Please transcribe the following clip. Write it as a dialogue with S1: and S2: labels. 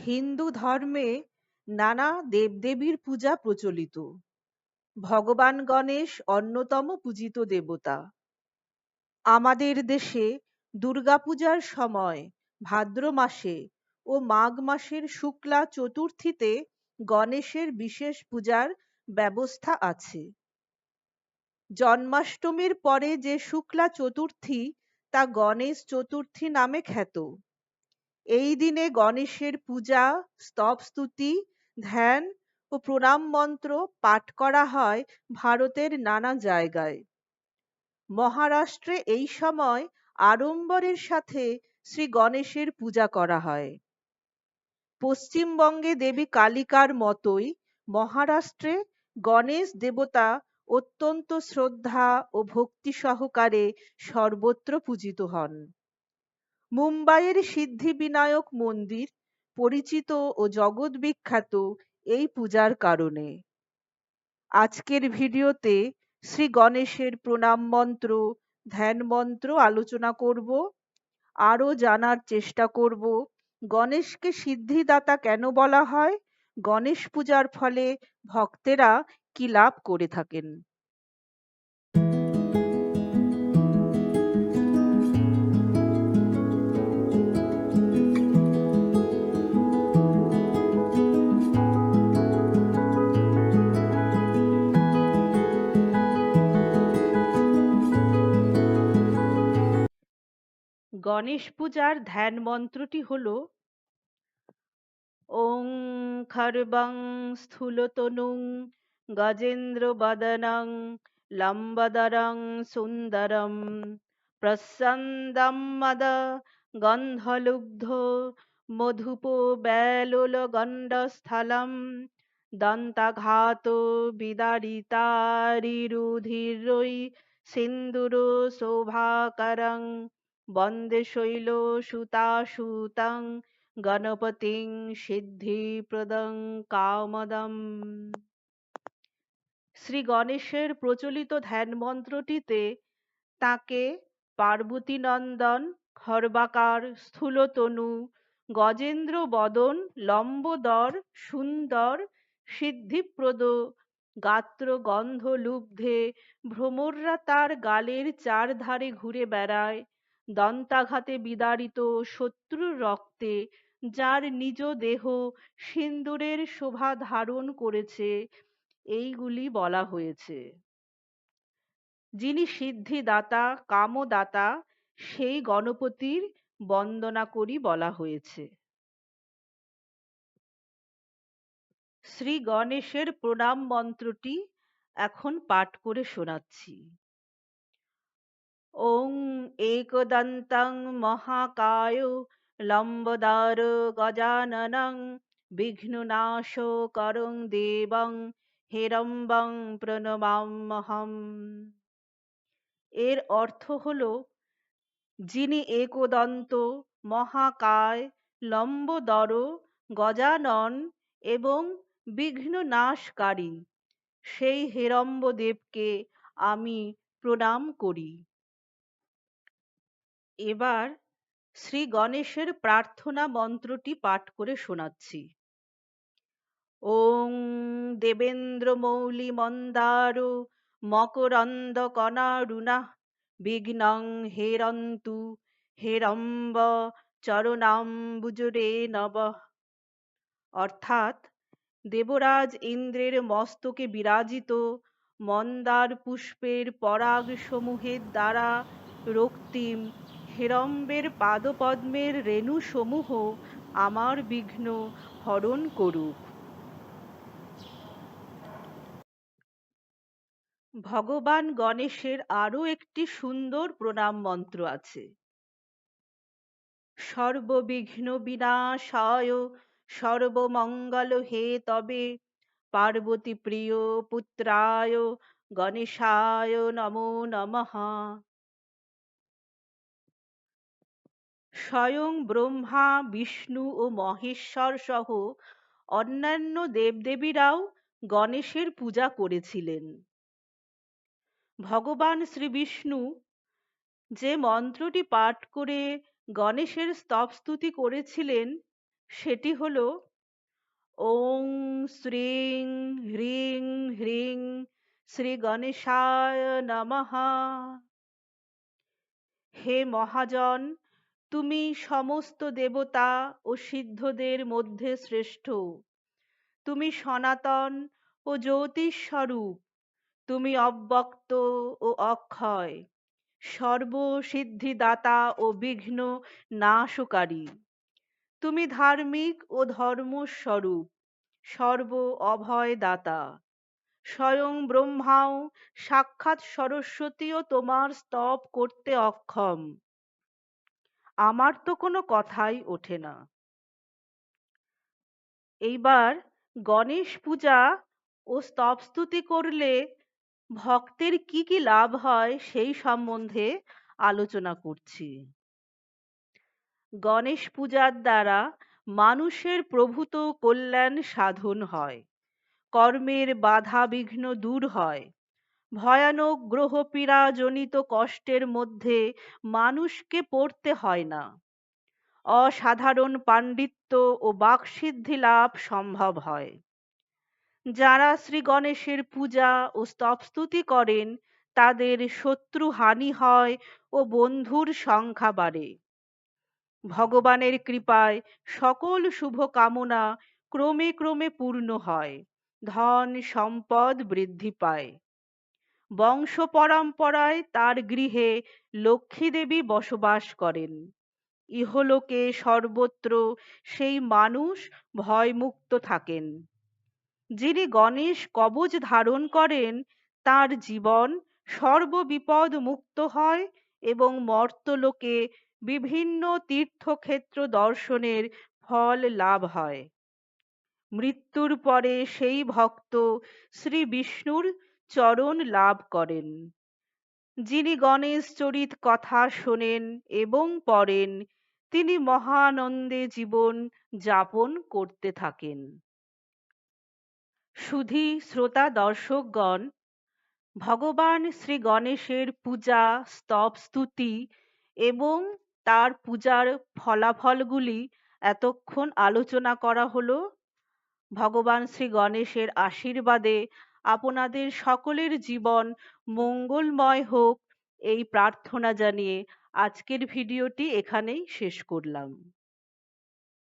S1: হিন্দু ধর্মে নানা দেবদেবীর পূজা প্রচলিত। ভগবান গণেশ অন্যতম পূজিত দেবতা। আমাদের দেশে দুর্গাপূজার সময় ভাদ্র মাসে ও মাঘ মাসের শুক্লা চতুর্থীতে গণেশের বিশেষ পূজার ব্যবস্থা আছে। জন্মাষ্টমীর পরে যে শুক্লা চতুর্থী তা গণেশ চতুর্থী নামে খ্যাত। এই দিনে গণেশের পূজা, স্তবস্তুতি, ধ্যান ও প্রণাম মন্ত্র পাঠ করা হয় ভারতের নানা জায়গায়। মহারাষ্ট্রে এই সময় আড়ম্বরের সাথে শ্রী গণেশের পূজা করা হয়। পশ্চিমবঙ্গে দেবী কালিকার মতোই মহারাষ্ট্রে গণেশ দেবতা অত্যন্ত শ্রদ্ধা ও ভক্তি সহকারে সর্বত্র পূজিত হন। মুম্বাইয়ের সিদ্ধিবিনায়ক মন্দির পরিচিত ও জগৎ বিখ্যাত এই পূজার কারণে। আজকের ভিডিওতে শ্রী গণেশের প্রণাম মন্ত্র, ধ্যান মন্ত্র আলোচনা করব। আরও জানার চেষ্টা করব গণেশকে সিদ্ধিদাতা কেন বলা হয়, গণেশ পূজার ফলে ভক্তেরা কি লাভ করে থাকেন। গণেশ পূজার ধ্যান মন্ত্রটি হল ওং খর্বং স্থূলতনুং গজেন্দ্রবদনং লম্বদরং সুন্দরম প্রসন্দমদ গন্ধলুব্ধ মধুপোবেলোলগণ্ডস্থলম দন্তাঘাত বিদারিতারিরুধিরৈ সিন্দুর শোভাকরং বন্দে শৈলসুতাসুতং গণপতিং সিদ্ধিপ্রদং কামদম। শ্রী গণেশের প্রচলিত ধ্যান মন্ত্রটিতে তাঁকে পার্বতী নন্দন, খর্বাকার, স্থূলতনু, গজেন্দ্র বদন, লম্বোদর, সুন্দর, সিদ্ধিপ্রদ, গাত্র গন্ধলুব্ধে ভ্রমররা তার গালের চারধারে ঘুরে বেড়ায়, দন্তাঘাতে বিদারিত শত্রুর রক্তে যার নিজ দেহ সিন্দুরের শোভা ধারণ করেছে, এইগুলি বলা হয়েছে। যিনি সিদ্ধিদাতা, কামদাতা, সেই গণপতির বন্দনা করি বলা হয়েছে। শ্রী গণেশের প্রণাম মন্ত্রটি এখন পাঠ করে শোনাচ্ছি। ওং একদন্তং মহাকায় লম্বোদর গজাননং বিঘ্ননাশকরং দেবং হেরম্বং প্রণমাম্যহম। এর অর্থ হল, যিনি একদন্ত, মহাকায়, লম্বোদর, গজানন এবং বিঘ্ন নাশকারী, সেই হেরম্বদেবকে আমি প্রণাম করি। এবার শ্রী গণেশের প্রার্থনা মন্ত্রটি পাঠ করে শোনাচ্ছি। ওং দেবেন্দ্রমৌলি মন্দার মকরন্দ কণারুণাঃ বিঘ্নং হেরন্তু হেরম্ব চরণাম্বুজরে নবঃ। অর্থাৎ, দেবরাজ ইন্দ্রের মস্তকে বিরাজিত মন্দার পুষ্পের পরাগ সমূহের দ্বারা রক্তিম হেরম্বের পাদপদ্মের রেণু সমূহ আমার বিঘ্ন হরণ করুক। ভগবান গণেশের আরও একটি সুন্দর প্রণাম মন্ত্র আছে। সর্ববিঘ্ন বিনাশায় সর্বমঙ্গল হে তবে পার্বতী প্রিয় পুত্রায় গণেশায় নমো নমঃ। স্বয়ং ব্রহ্মা, বিষ্ণু ও মহেশ্বর সহ অন্যান্য দেবদেবীরাও গণেশের পূজা করেছিলেন। ভগবান শ্রীবিষ্ণু যে মন্ত্রটি পাঠ করে গণেশের স্তবস্তুতি করেছিলেন, সেটি হলো ওং শ্রীং হ্রিং হ্রিং শ্রী গণেশায় নমঃ। হে মহাজন, তুমি সমস্ত দেবতা ও সিদ্ধদের মধ্যে শ্রেষ্ঠ। তুমি সনাতন ও জ্যোতিস্বরূপ। তুমি অব্যক্ত ও অক্ষয়, সর্বসিদ্ধিদাতা ও বিঘ্ন নাশকারী। তুমি ধার্মিক ও ধর্মস্বরূপ, সর্ব অভয় দাতা। স্বয়ং ব্রহ্মাও সাক্ষাৎ সরস্বতীও তোমার স্তব করতে অক্ষম। আমার তো কোনো কথাই ওঠে না। এইবার গণেশ পূজা ও স্তব স্তুতি করলে ভক্তের কি কি লাভ হয় সেই সম্বন্ধে আলোচনা করছি। গণেশ পূজার দ্বারা মানুষের প্রভূত কল্যাণ সাধন হয়, কর্মের বাধা বিঘ্ন দূর হয়, ভয়ানক গ্রহপীড়া জনিত কষ্টের মধ্যে মানুষকে পড়তে হয় না, অসাধারণ পাণ্ডিত্য ও বাকসিদ্ধি লাভ সম্ভব হয়। যারা শ্রী গণেশের পূজা ও স্তবস্তুতি করেন তাদের শত্রু হানি হয় ও বন্ধুর সংখ্যা বাড়ে। ভগবানের কৃপায় সকল শুভ কামনা ক্রমে ক্রমে পূর্ণ হয়, ধন সম্পদ বৃদ্ধি পায়। বংশ পরম্পরায় তার গৃহে লক্ষ্মী দেবী বসবাস করেন। ইহলোকে সর্বত্র সেই মানুষ ভয়মুক্ত থাকেন। যিনি গণেশ কবচ ধারণ করেন তার জীবন সর্ববিপদ মুক্ত হয় এবং মর্ত্যলোকে বিভিন্ন তীর্থক্ষেত্র দর্শনের ফল লাভ হয়। মৃত্যুর পরে সেই ভক্ত শ্রী বিষ্ণুর চরণ লাভ করেন। যিনি গণেশ চরিত কথা শোনেন এবং পড়েন তিনি মহানন্দে জীবন যাপন করতে থাকেন। সুধী শ্রোতা দর্শকগণ, ভগবান শ্রী গণেশের পূজা স্তব স্তুতি এবং তার পূজার ফলাফলগুলি এতক্ষণ আলোচনা করা হলো। ভগবান শ্রী গণেশের আশীর্বাদে আপনাদের সকলের জীবন মঙ্গলময় হোক এই প্রার্থনা জানিয়ে আজকের ভিডিওটি এখানেই শেষ করলাম।